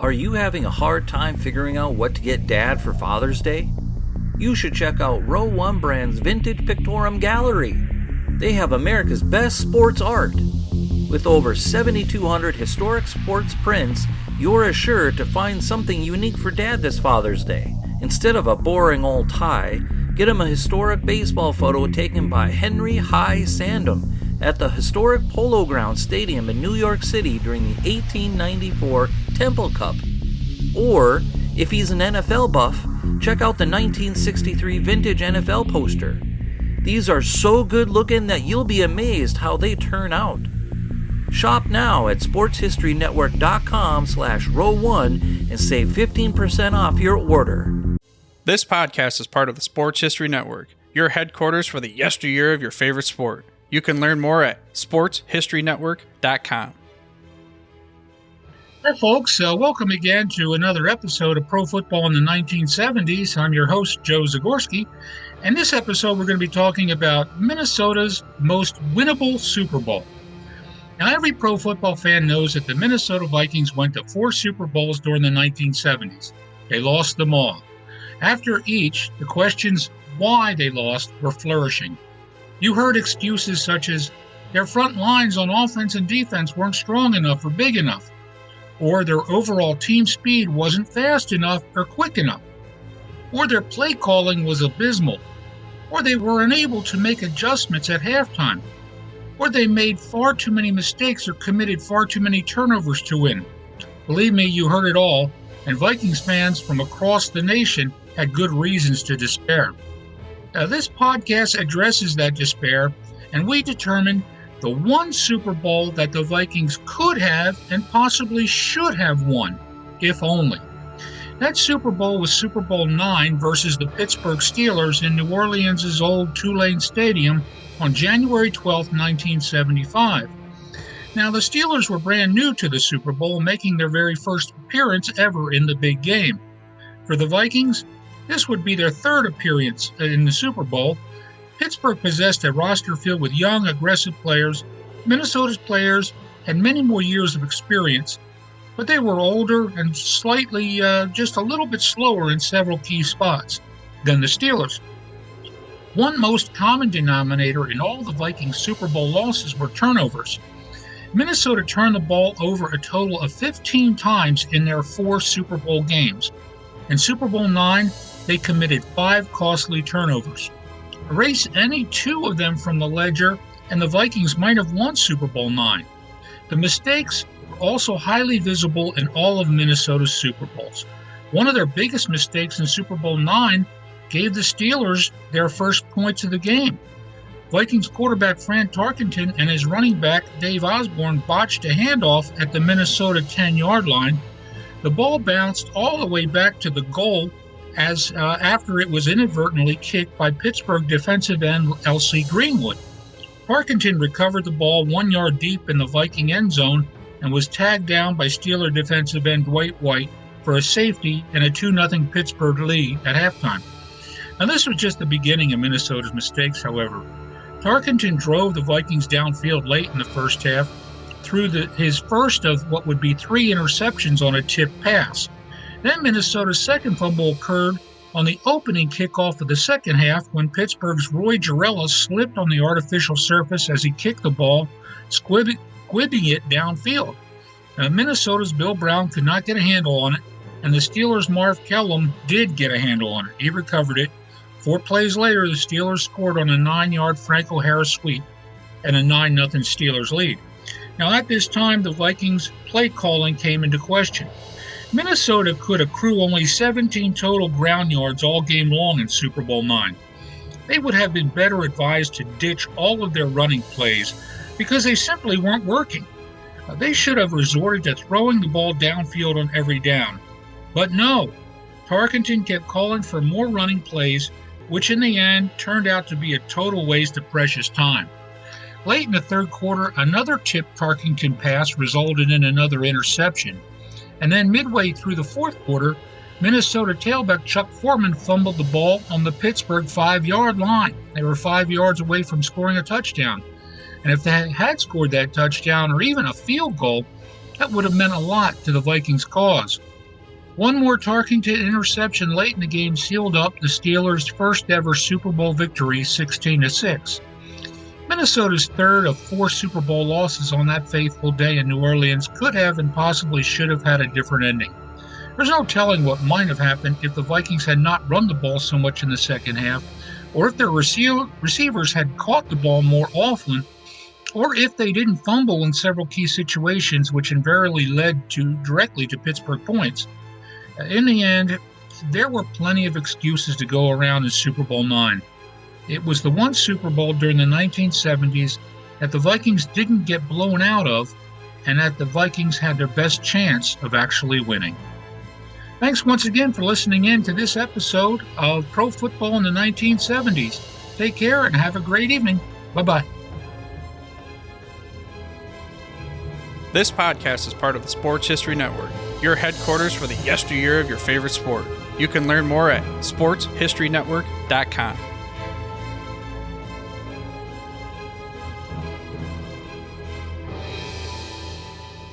Are you having a hard time figuring out what to get Dad for Father's Day? You should check out Row 1 Brand's Vintage Pictorum Gallery. They have America's best sports art. With over 7,200 historic sports prints, you're assured to find something unique for Dad this Father's Day. Instead of a boring old tie, get him a historic baseball photo taken by Henry High Sandom at the historic Polo Grounds Stadium in New York City during the 1894 Temple Cup. Or, if he's an NFL buff, check out the 1963 vintage NFL poster. These are so good looking that you'll be amazed how they turn out. Shop now at sportshistorynetwork.com/row1 and save 15% off your order. This podcast is part of the Sports History Network, your headquarters for the yesteryear of your favorite sport. You can learn more at sportshistorynetwork.com. Hi, folks. Welcome again to another episode of Pro Football in the 1970s. I'm your host, Joe Zagorski. And this episode, we're going to be talking about Minnesota's most winnable Super Bowl. Now, every pro football fan knows that the Minnesota Vikings went to 4 Super Bowls during the 1970s. They lost them all. After each, the questions why they lost were flourishing. You heard excuses such as their front lines on offense and defense weren't strong enough or big enough, or their overall team speed wasn't fast enough or quick enough, or their play calling was abysmal, or they were unable to make adjustments at halftime, or they made far too many mistakes or committed far too many turnovers to win. Believe me, you heard it all, and Vikings fans from across the nation had good reasons to despair. This podcast addresses that despair, and we determine the one Super Bowl that the Vikings could have and possibly should have won, if only. That Super Bowl was Super Bowl IX versus the Pittsburgh Steelers in New Orleans' old Tulane Stadium on January 12, 1975. Now, the Steelers were brand new to the Super Bowl, making their very first appearance ever in the big game. For the Vikings, this would be their third appearance in the Super Bowl. Pittsburgh possessed a roster filled with young, aggressive players. Minnesota's players had many more years of experience, but they were older and slightly, just a little bit slower in several key spots than the Steelers. One most common denominator in all the Vikings Super Bowl losses were turnovers. Minnesota turned the ball over a total of 15 times in their 4 Super Bowl games. In Super Bowl IX, they committed 5 costly turnovers. Erase any 2 of them from the ledger, and the Vikings might have won Super Bowl IX. The mistakes were also highly visible in all of Minnesota's Super Bowls. One of their biggest mistakes in Super Bowl IX gave the Steelers their first points of the game. Vikings quarterback Fran Tarkenton and his running back Dave Osborne botched a handoff at the Minnesota 10-yard line. The ball bounced all the way back to the goal after it was inadvertently kicked by Pittsburgh defensive end L.C. Greenwood. Tarkenton recovered the ball 1 yard deep in the Viking end zone and was tagged down by Steeler defensive end Dwight White for a safety and a 2-0 Pittsburgh lead at halftime. Now, this was just the beginning of Minnesota's mistakes, however. Tarkenton drove the Vikings downfield late in the first half through his first of what would be 3 interceptions on a tipped pass. Then Minnesota's second fumble occurred on the opening kickoff of the second half when Pittsburgh's Roy Gerela slipped on the artificial surface as he kicked the ball, squibbing it downfield. Minnesota's Bill Brown could not get a handle on it, and the Steelers' Marv Kellum did get a handle on it. He recovered it. 4 plays later, the Steelers scored on a 9-yard Franco Harris sweep and a 9-0 Steelers lead. Now, at this time, the Vikings' play calling came into question. Minnesota could accrue only 17 total ground yards all game long in Super Bowl IX. They would have been better advised to ditch all of their running plays because they simply weren't working. They should have resorted to throwing the ball downfield on every down. But no, Tarkenton kept calling for more running plays, which in the end turned out to be a total waste of precious time. Late in the third quarter, another tipped Tarkenton pass resulted in another interception. And then midway through the fourth quarter, Minnesota tailback Chuck Foreman fumbled the ball on the Pittsburgh 5-yard line. They were 5 yards away from scoring a touchdown. And if they had scored that touchdown or even a field goal, That would have meant a lot to the Vikings' cause. One more Tarkington interception late in the game sealed up the Steelers' first ever Super Bowl victory, 16-6. Minnesota's third of 4 Super Bowl losses on that fateful day in New Orleans could have and possibly should have had a different ending. There's no telling what might have happened if the Vikings had not run the ball so much in the second half, or if their receivers had caught the ball more often, or if they didn't fumble in several key situations which invariably led directly to Pittsburgh points. In the end, there were plenty of excuses to go around in Super Bowl IX. It was the one Super Bowl during the 1970s that the Vikings didn't get blown out of, and that the Vikings had their best chance of actually winning. Thanks once again for listening in to this episode of Pro Football in the 1970s. Take care and have a great evening. Bye-bye. This podcast is part of the Sports History Network, your headquarters for the yesteryear of your favorite sport. You can learn more at sportshistorynetwork.com.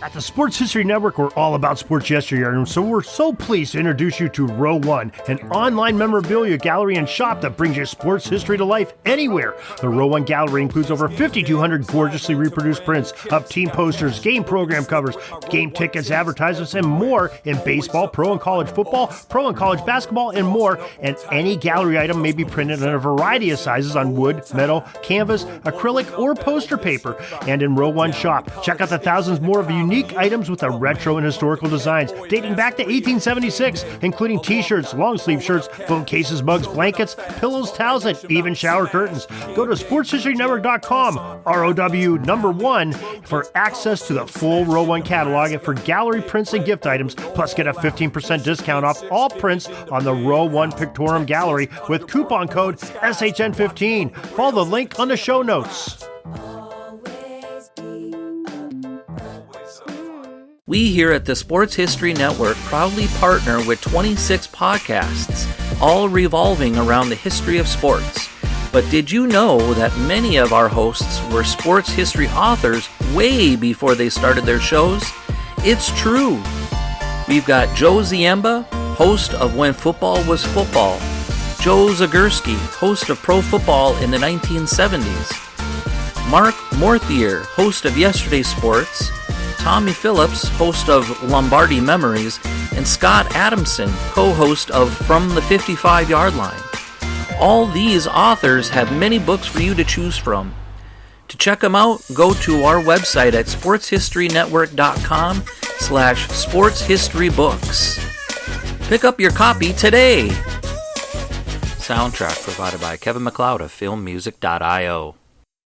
At the Sports History Network, we're all about sports yesteryear, and so we're so pleased to introduce you to Row One, an online memorabilia gallery and shop that brings your sports history to life anywhere. The Row One gallery includes over 5,200 gorgeously reproduced prints of team posters, game program covers, game tickets, advertisements, and more in baseball, pro and college football, pro and college basketball, and more. And any gallery item may be printed in a variety of sizes on wood, metal, canvas, acrylic, or poster paper. And in Row One shop, check out the thousands more of unique items with the retro and historical designs dating back to 1876, including t-shirts, long sleeve shirts, phone cases, mugs, blankets, pillows, towels, and even shower curtains. Go to sportshistorynetwork.com, ROW1, for access to the full Row One catalog and for gallery prints and gift items, plus get a 15% discount off all prints on the Row One Pictorum Gallery with coupon code SHN15. Follow the link on the show notes. We here at the Sports History Network proudly partner with 26 podcasts, all revolving around the history of sports. But did you know that many of our hosts were sports history authors way before they started their shows? It's true. We've got Joe Ziemba, host of When Football Was Football, Joe Zagorski, host of Pro Football in the 1970s, Mark Morthier, host of Yesterday Sports, Tommy Phillips, host of Lombardi Memories, and Scott Adamson, co-host of From the 55-Yard Line. All these authors have many books for you to choose from. To check them out, go to our website at sportshistorynetwork.com/sportshistorybooks. Pick up your copy today. Soundtrack provided by Kevin MacLeod of filmmusic.io.